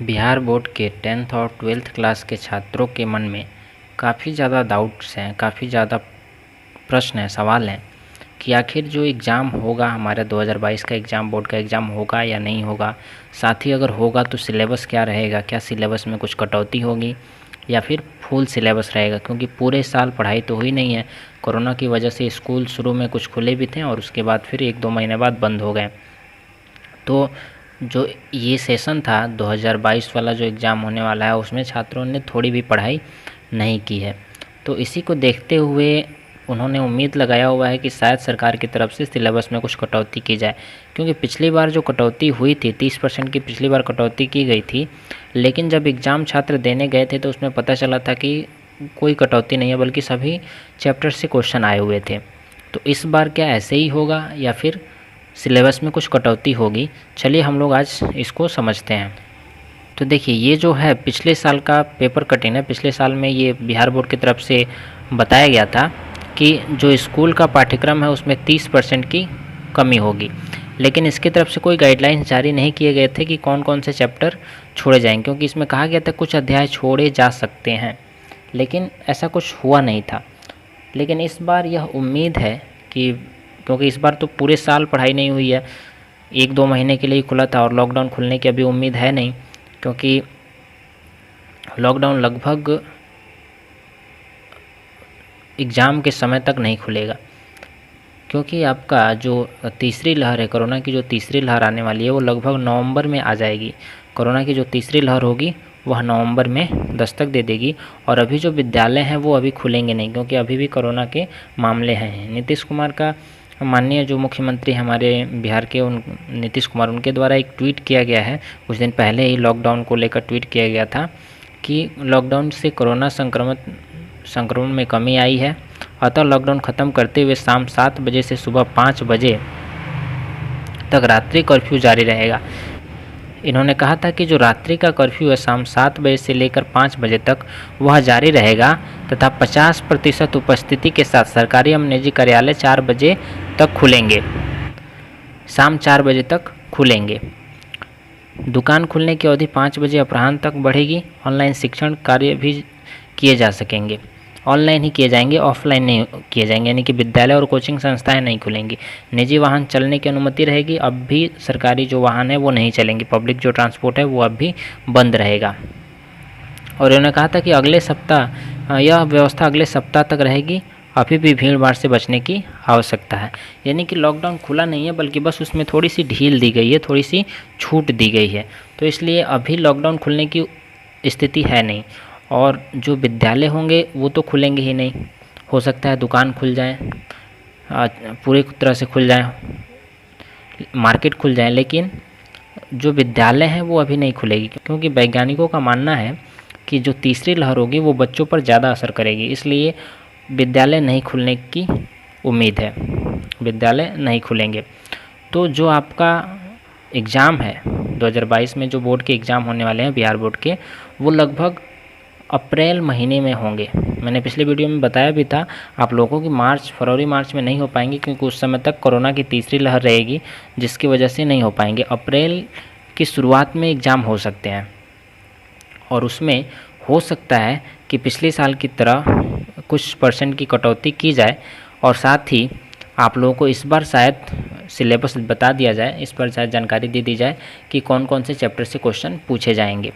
Bihar board के 10th और 12th class के छात्रों के मन में काफ़ी ज़्यादा डाउट्स हैं, काफ़ी ज़्यादा प्रश्न हैं, सवाल हैं कि आखिर जो एग्ज़ाम होगा हमारा 2022 का एग्ज़ाम, बोर्ड का एग्ज़ाम होगा या नहीं होगा। साथ ही अगर होगा तो सिलेबस क्या रहेगा, क्या सिलेबस में कुछ कटौती होगी या फिर फुल सिलेबस रहेगा, क्योंकि पूरे साल पढ़ाई तो हुई नहीं है। कोरोना की वजह से स्कूल शुरू में कुछ खुले भी थे और उसके बाद फिर 1-2 महीने बाद बंद हो गए। तो जो ये सेशन था 2022 वाला जो एग्ज़ाम होने वाला है, उसमें छात्रों ने थोड़ी भी पढ़ाई नहीं की है। तो इसी को देखते हुए उन्होंने उम्मीद लगाया हुआ है कि शायद सरकार की तरफ से सिलेबस में कुछ कटौती की जाए, क्योंकि पिछली बार जो कटौती हुई थी 30% की पिछली बार कटौती की गई थी, लेकिन जब एग्ज़ाम छात्र देने गए थे तो उसमें पता चला था कि कोई कटौती नहीं है, बल्कि सभी चैप्टर से क्वेश्चन आए हुए थे। तो इस बार क्या ऐसे ही होगा या फिर सिलेबस में कुछ कटौती होगी? चलिए हम लोग आज इसको समझते हैं। तो देखिए, ये जो है पिछले साल का पेपर कटिंग है। पिछले साल में ये बिहार बोर्ड की तरफ से बताया गया था कि जो स्कूल का पाठ्यक्रम है उसमें 30% की कमी होगी, लेकिन इसकी तरफ से कोई गाइडलाइंस जारी नहीं किए गए थे कि कौन कौन से चैप्टर छोड़े जाएंगे, क्योंकि इसमें कहा गया था कुछ अध्याय छोड़े जा सकते हैं, लेकिन ऐसा कुछ हुआ नहीं था। लेकिन इस बार यह उम्मीद है कि, क्योंकि इस बार तो पूरे साल पढ़ाई नहीं हुई है, 1-2 महीने के लिए ही खुला था और लॉकडाउन खुलने की अभी उम्मीद है नहीं, क्योंकि लॉकडाउन लगभग एग्ज़ाम के समय तक नहीं खुलेगा, क्योंकि आपका जो तीसरी लहर है, कोरोना की जो तीसरी लहर आने वाली है वो लगभग नवंबर में आ जाएगी। कोरोना की जो तीसरी लहर होगी वह नवंबर में दस्तक दे देगी, और अभी जो विद्यालय हैं वो अभी खुलेंगे नहीं, क्योंकि अभी भी कोरोना के मामले हैं। नीतीश कुमार का, माननीय जो मुख्यमंत्री हमारे बिहार के, उन नीतीश कुमार, उनके द्वारा एक ट्वीट किया गया है, कुछ दिन पहले ही लॉकडाउन को लेकर ट्वीट किया गया था कि लॉकडाउन से कोरोना संक्रमण में कमी आई है, अतः लॉकडाउन ख़त्म करते हुए शाम 7 बजे से सुबह 5 बजे तक रात्रि कर्फ्यू जारी रहेगा। इन्होंने कहा था कि जो रात्रि का कर्फ्यू है शाम 7 बजे से लेकर 5 बजे तक वह जारी रहेगा, तथा 50% उपस्थिति के साथ सरकारी एवं निजी कार्यालय 4 बजे तक खुलेंगे, शाम 4 बजे तक खुलेंगे। दुकान खुलने की अवधि 5 बजे अपराह्न तक बढ़ेगी। ऑनलाइन शिक्षण कार्य भी किए जा सकेंगे, ऑनलाइन ही किए जाएंगे, ऑफलाइन नहीं किए जाएंगे, यानी कि विद्यालय और कोचिंग संस्थाएं नहीं खुलेंगी। निजी वाहन चलने की अनुमति रहेगी, अब भी सरकारी जो वाहन है वो नहीं चलेंगे, पब्लिक जो ट्रांसपोर्ट है वो अब भी बंद रहेगा। और उन्होंने कहा था कि अगले सप्ताह यह व्यवस्था अगले सप्ताह तक रहेगी, अभी भी भीड़ भाड़ से बचने की आवश्यकता है। यानी कि लॉकडाउन खुला नहीं है, बल्कि बस उसमें थोड़ी सी ढील दी गई है, थोड़ी सी छूट दी गई है, तो इसलिए अभी लॉकडाउन खुलने की स्थिति है नहीं। और जो विद्यालय होंगे वो तो खुलेंगे ही नहीं, हो सकता है दुकान खुल जाएं, पूरी तरह से खुल जाएं, मार्केट खुल जाएं, लेकिन जो विद्यालय हैं वो अभी नहीं खुलेगी, क्योंकि वैज्ञानिकों का मानना है कि जो तीसरी लहर होगी वो बच्चों पर ज़्यादा असर करेगी, इसलिए विद्यालय नहीं खुलने की उम्मीद है, विद्यालय नहीं खुलेंगे। तो जो आपका एग्ज़ाम है 2022 में, जो बोर्ड के एग्ज़ाम होने वाले हैं बिहार बोर्ड के, वो लगभग अप्रैल महीने में होंगे। मैंने पिछले वीडियो में बताया भी था आप लोगों की फरवरी मार्च में नहीं हो पाएंगे, क्योंकि उस समय तक कोरोना की तीसरी लहर रहेगी, जिसकी वजह से नहीं हो पाएंगे। अप्रैल की शुरुआत में एग्ज़ाम हो सकते हैं, और उसमें हो सकता है कि पिछले साल की तरह कुछ परसेंट की कटौती की जाए, और साथ ही आप लोगों को इस बार शायद सिलेबस बता दिया जाए, इस पर शायद जानकारी दे दी जाए कि कौन कौन से चैप्टर से क्वेश्चन पूछे जाएंगे।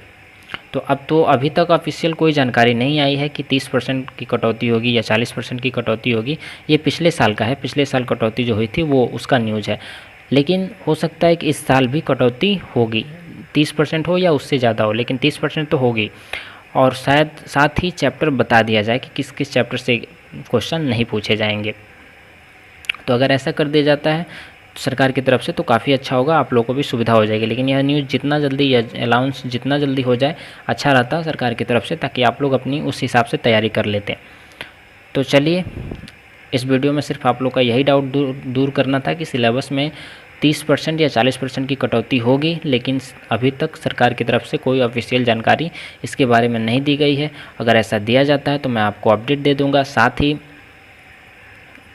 तो अब तो अभी तक ऑफिशियल कोई जानकारी नहीं आई है कि 30% की कटौती होगी या 40% की कटौती होगी। ये पिछले साल का है, पिछले साल कटौती जो हुई थी वो उसका न्यूज़ है, लेकिन हो सकता है कि इस साल भी कटौती होगी, 30% हो या उससे ज़्यादा हो, लेकिन 30% तो होगी। और शायद साथ ही चैप्टर बता दिया जाए कि किस किस चैप्टर से क्वेश्चन नहीं पूछे जाएंगे। तो अगर ऐसा कर दिया जाता है सरकार की तरफ से तो काफ़ी अच्छा होगा, आप लोगों को भी सुविधा हो जाएगी। लेकिन यह न्यूज़ जितना जल्दी, यह अलाउंस जितना जल्दी हो जाए अच्छा रहता सरकार की तरफ से, ताकि आप लोग अपनी उस हिसाब से तैयारी कर लेते। तो चलिए, इस वीडियो में सिर्फ आप लोग का यही डाउट दूर करना था कि सिलेबस में 30% या 40% की कटौती होगी, लेकिन अभी तक सरकार की तरफ से कोई ऑफिशियल जानकारी इसके बारे में नहीं दी गई है। अगर ऐसा दिया जाता है तो मैं आपको अपडेट दे दूँगा। साथ ही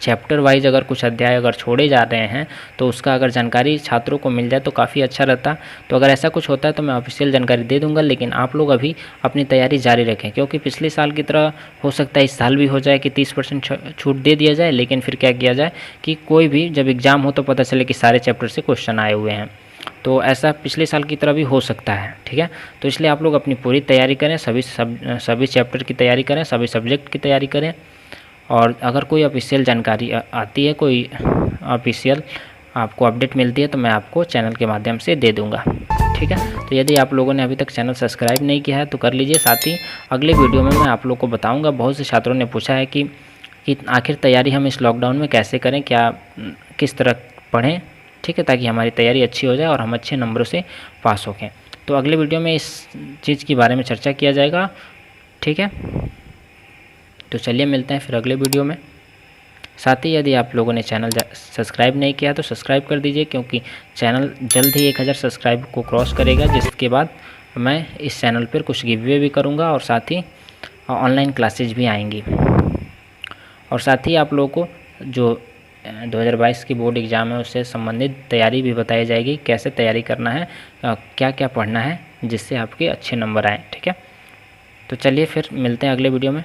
चैप्टर वाइज अगर कुछ अध्याय अगर छोड़े जा रहे हैं तो उसका अगर जानकारी छात्रों को मिल जाए तो काफ़ी अच्छा रहता। तो अगर ऐसा कुछ होता है तो मैं ऑफिशियल जानकारी दे दूंगा, लेकिन आप लोग अभी अपनी तैयारी जारी रखें, क्योंकि पिछले साल की तरह हो सकता है इस साल भी हो जाए कि 30% छूट दे दिया जाए, लेकिन फिर क्या किया जाए कि कोई भी जब एग्ज़ाम हो तो पता चले कि सारे चैप्टर से क्वेश्चन आए हुए हैं। तो ऐसा पिछले साल की तरह भी हो सकता है, ठीक है। तो इसलिए आप लोग अपनी पूरी तैयारी करें, सभी चैप्टर की तैयारी करें, सभी सब्जेक्ट की तैयारी करें। और अगर कोई ऑफिशियल जानकारी आती है, कोई ऑफिशियल आपको अपडेट मिलती है तो मैं आपको चैनल के माध्यम से दे दूंगा, ठीक है। तो यदि आप लोगों ने अभी तक चैनल सब्सक्राइब नहीं किया है तो कर लीजिए। साथ ही अगले वीडियो में मैं आप लोग को बताऊंगा, बहुत से छात्रों ने पूछा है कि आखिर तैयारी हम इस लॉकडाउन में कैसे करें, क्या किस तरह पढ़ें, ठीक है, ताकि हमारी तैयारी अच्छी हो जाए और हम अच्छे नंबरों से पास हो गए। तो अगले वीडियो में इस चीज़ के बारे में चर्चा किया जाएगा, ठीक है। तो चलिए मिलते हैं फिर अगले वीडियो में। साथ ही यदि आप लोगों ने चैनल सब्सक्राइब नहीं किया तो सब्सक्राइब कर दीजिए, क्योंकि चैनल जल्द ही 1000 सब्सक्राइब को क्रॉस करेगा, जिसके बाद मैं इस चैनल पर कुछ गिव अवे भी करूँगा और साथ ही ऑनलाइन क्लासेज भी आएंगी। और साथ ही आप लोगों को जो 2022 की बोर्ड एग्ज़ाम है उससे संबंधित तैयारी भी बताई जाएगी, कैसे तैयारी करना है, क्या क्या पढ़ना है जिससे आपके अच्छे नंबर आए, ठीक है। तो चलिए फिर मिलते हैं अगले वीडियो में।